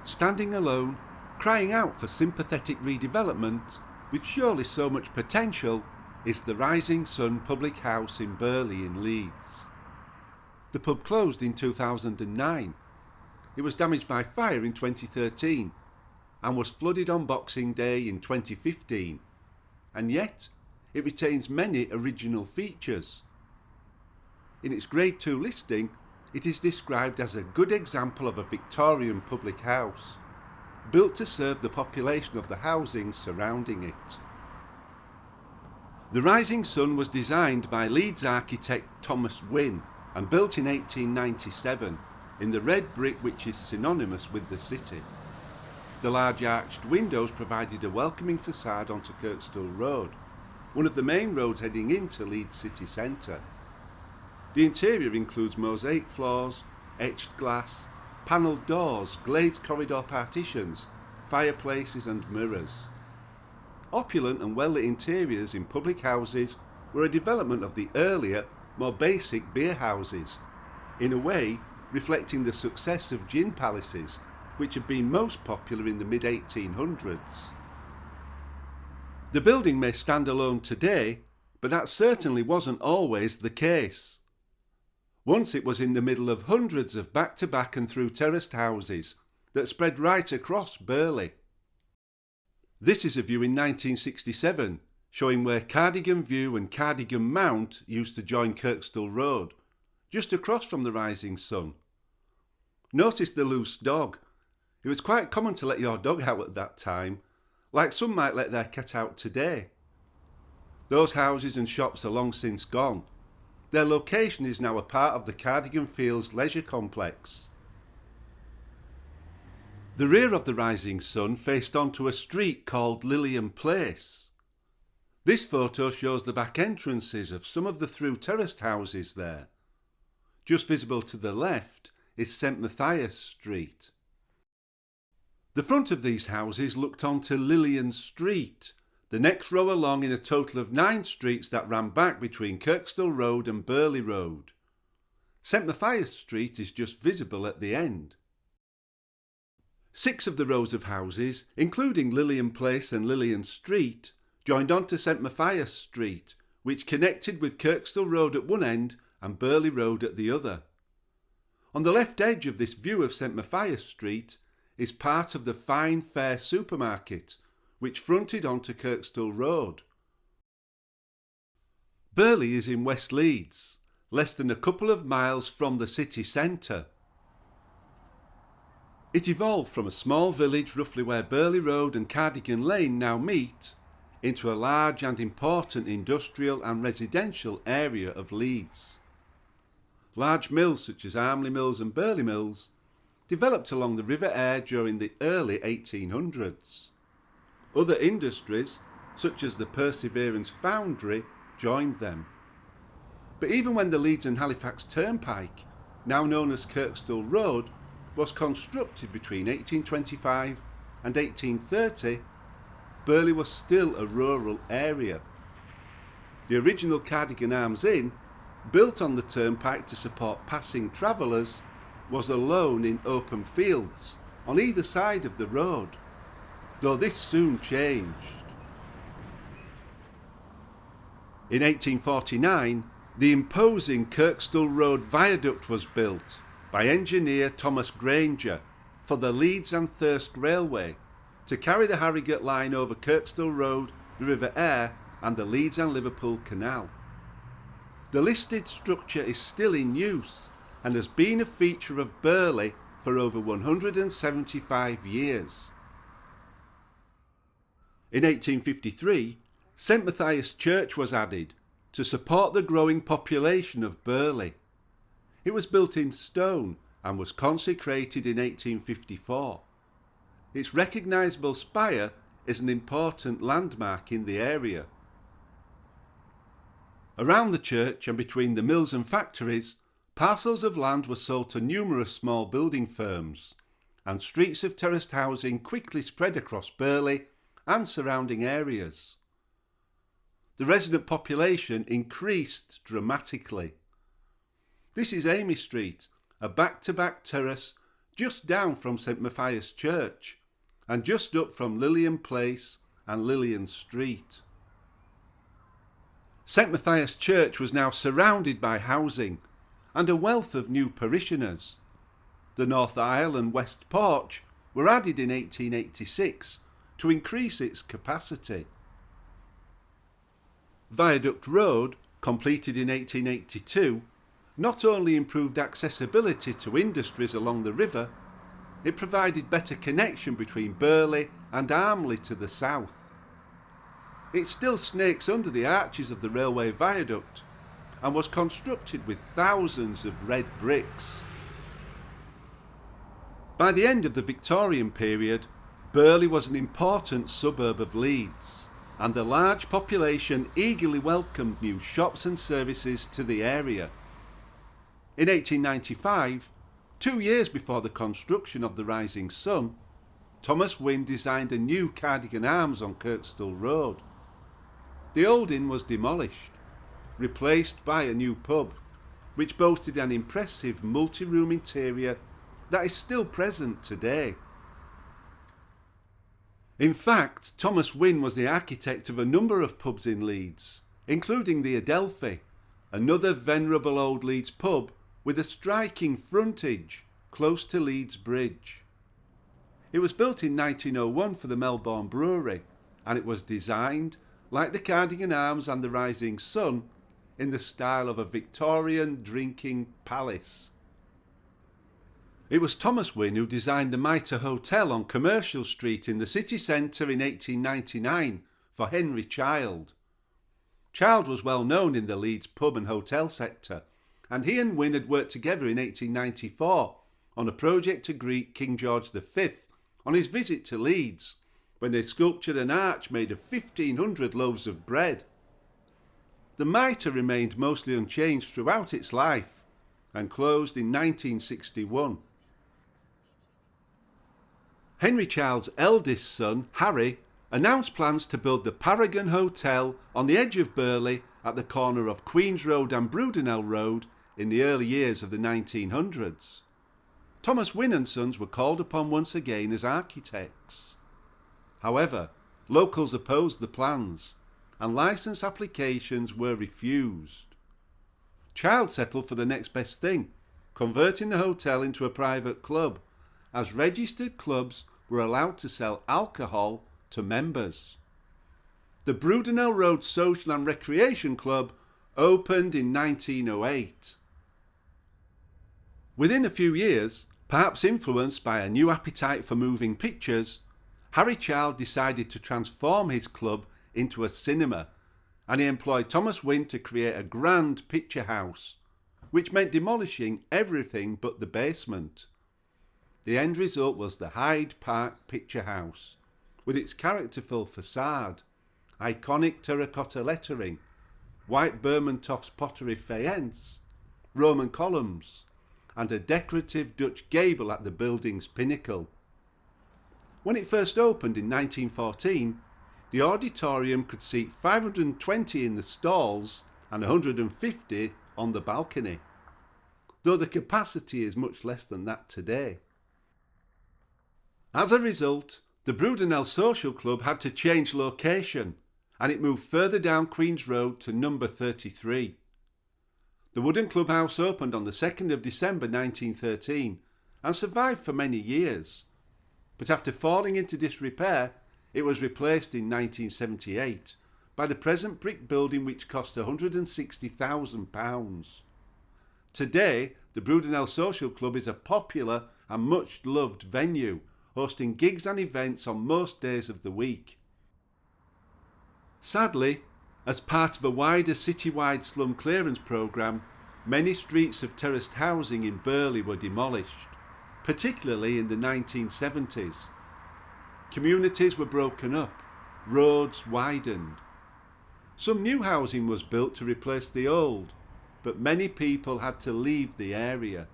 standing alone, crying out for sympathetic redevelopment, with surely so much potential, is the Rising Sun Public House in Burley in Leeds. The pub closed in 2009. It was damaged by fire in 2013 and was flooded on Boxing Day in 2015, and yet it retains many original features. In its Grade 2 listing, it is described as a good example of a Victorian public house, built to serve the population of the housing surrounding it. The Rising Sun was designed by Leeds architect Thomas Winn and built in 1897 in the red brick which is synonymous with the city. The large arched windows provided a welcoming facade onto Kirkstall Road, one of the main roads heading into Leeds city centre. The interior includes mosaic floors, etched glass, panelled doors, glazed corridor partitions, fireplaces and mirrors. Opulent and well-lit interiors in public houses were a development of the earlier, more basic beer houses, in a way reflecting the success of gin palaces, which had been most popular in the mid-1800s. The building may stand alone today, but that certainly wasn't always the case. Once it was in the middle of hundreds of back-to-back and through terraced houses that spread right across Burley. This is a view in 1967, showing where Cardigan View and Cardigan Mount used to join Kirkstall Road, just across from the Rising Sun. Notice the loose dog. It was quite common to let your dog out at that time, like some might let their cat out today. Those houses and shops are long since gone. Their location is now a part of the Cardigan Fields Leisure Complex. The rear of the Rising Sun faced onto a street called Lilian Place. This photo shows the back entrances of some of the through terraced houses there. Just visible to the left is St Matthias Street. The front of these houses looked onto Lilian Street, the next row along in a total of 9 streets that ran back between Kirkstall Road and Burley Road. St Matthias Street is just visible at the end. 6 of the rows of houses, including Lilian Place and Lilian Street, joined onto St Matthias Street, which connected with Kirkstall Road at one end and Burley Road at the other. On the left edge of this view of St Matthias Street is part of the Fine Fair supermarket, which fronted onto Kirkstall Road. Burley is in West Leeds, less than a couple of miles from the city centre. It evolved from a small village roughly where Burley Road and Cardigan Lane now meet, into a large and important industrial and residential area of Leeds. Large mills such as Armley Mills and Burley Mills developed along the River Aire during the early 1800s. Other industries, such as the Perseverance Foundry, joined them. But even when the Leeds and Halifax Turnpike, now known as Kirkstall Road, was constructed between 1825 and 1830, Burley was still a rural area. The original Cardigan Arms Inn, built on the turnpike to support passing travellers, was alone in open fields on either side of the road, though this soon changed. In 1849, the imposing Kirkstall Road Viaduct was built by engineer Thomas Granger for the Leeds and Thirsk Railway to carry the Harrogate line over Kirkstall Road, the River Aire and the Leeds and Liverpool Canal. The listed structure is still in use and has been a feature of Burley for over 175 years. In 1853, St Matthias Church was added to support the growing population of Burley. It was built in stone and was consecrated in 1854. Its recognisable spire is an important landmark in the area. Around the church and between the mills and factories, parcels of land were sold to numerous small building firms, and streets of terraced housing quickly spread across Burley and surrounding areas. The resident population increased dramatically. This is Amy Street, a back-to-back terrace just down from St Matthias Church, and just up from Lilian Place and Lilian Street. St Matthias Church was now surrounded by housing and a wealth of new parishioners. The north aisle and west porch were added in 1886 to increase its capacity. Viaduct Road, completed in 1882, not only improved accessibility to industries along the river, it provided better connection between Burley and Armley to the south. It still snakes under the arches of the railway viaduct and was constructed with thousands of red bricks. By the end of the Victorian period, Burley was an important suburb of Leeds, and the large population eagerly welcomed new shops and services to the area. In 1895, 2 years before the construction of the Rising Sun, Thomas Winn designed a new Cardigan Arms on Kirkstall Road. The old inn was demolished, replaced by a new pub, which boasted an impressive multi-room interior that is still present today. In fact, Thomas Winn was the architect of a number of pubs in Leeds, including the Adelphi, another venerable old Leeds pub with a striking frontage close to Leeds Bridge. It was built in 1901 for the Melbourne Brewery, and it was designed, like the Cardigan Arms and the Rising Sun, in the style of a Victorian drinking palace. It was Thomas Winn who designed the Mitre Hotel on Commercial Street in the city centre in 1899 for Henry Child. Child was well known in the Leeds pub and hotel sector, and he and Winn had worked together in 1894 on a project to greet King George V on his visit to Leeds, when they sculptured an arch made of 1,500 loaves of bread. The Mitre remained mostly unchanged throughout its life and closed in 1961. Henry Child's eldest son, Harry, announced plans to build the Cardigan Hotel on the edge of Burley at the corner of Queen's Road and Brudenell Road in the early years of the 1900s. Thomas Winn and Sons were called upon once again as architects. However, locals opposed the plans, and licence applications were refused. Child settled for the next best thing, converting the hotel into a private club, as registered clubs were allowed to sell alcohol to members. The Brudenell Road Social and Recreation Club opened in 1908. Within a few years, perhaps influenced by a new appetite for moving pictures, Harry Child decided to transform his club into a cinema, and he employed Thomas Winn to create a grand picture house, which meant demolishing everything but the basement. The end result was the Hyde Park Picture House, with its characterful facade, iconic terracotta lettering, white Bermontoff's pottery faience, Roman columns, and a decorative Dutch gable at the building's pinnacle. When it first opened in 1914, the auditorium could seat 520 in the stalls and 150 on the balcony, though the capacity is much less than that today. As a result, the Brudenell Social Club had to change location, and it moved further down Queen's Road to number 33. The wooden clubhouse opened on the 2nd of December 1913 and survived for many years, but after falling into disrepair, it was replaced in 1978 by the present brick building, which cost £160,000. Today, the Brudenell Social Club is a popular and much loved venue, hosting gigs and events on most days of the week. Sadly, as part of a wider citywide slum clearance programme, many streets of terraced housing in Burley were demolished, particularly in the 1970s. Communities were broken up, roads widened. Some new housing was built to replace the old, but many people had to leave the area.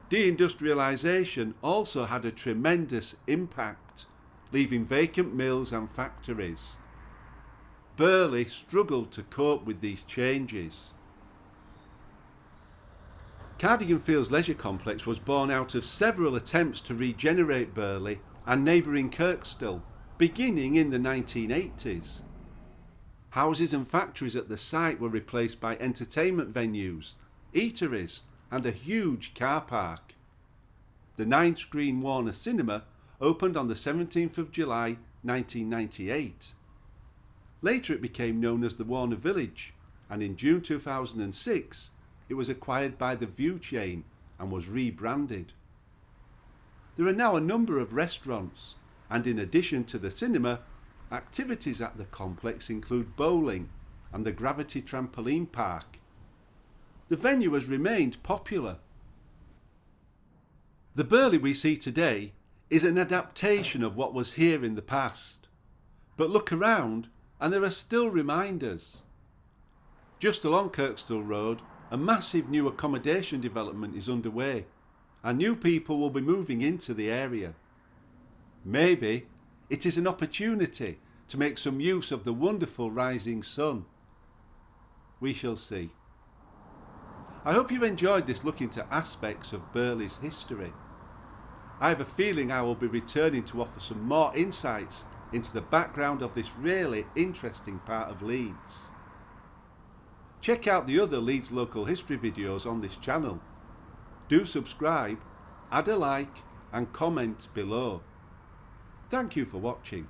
Deindustrialisation also had a tremendous impact, leaving vacant mills and factories. Burley struggled to cope with these changes. Cardigan Fields Leisure Complex was born out of several attempts to regenerate Burley and neighbouring Kirkstall, beginning in the 1980s. Houses and factories at the site were replaced by entertainment venues, eateries and a huge car park. The 9-screen Warner Cinema opened on the 17th of July 1998. Later it became known as the Warner Village, and in June 2006 it was acquired by the View chain and was rebranded. There are now a number of restaurants, and in addition to the cinema, activities at the complex include bowling and the Gravity Trampoline Park. The venue has remained popular. The Burley we see today is an adaptation of what was here in the past. But look around and there are still reminders. Just along Kirkstall Road, a massive new accommodation development is underway, and new people will be moving into the area. Maybe it is an opportunity to make some use of the wonderful rising sun. We shall see. I hope you've enjoyed this look into aspects of Burley's history. I have a feeling I will be returning to offer some more insights into the background of this really interesting part of Leeds. Check out the other Leeds local history videos on this channel. Do subscribe, add a like and comment below. Thank you for watching.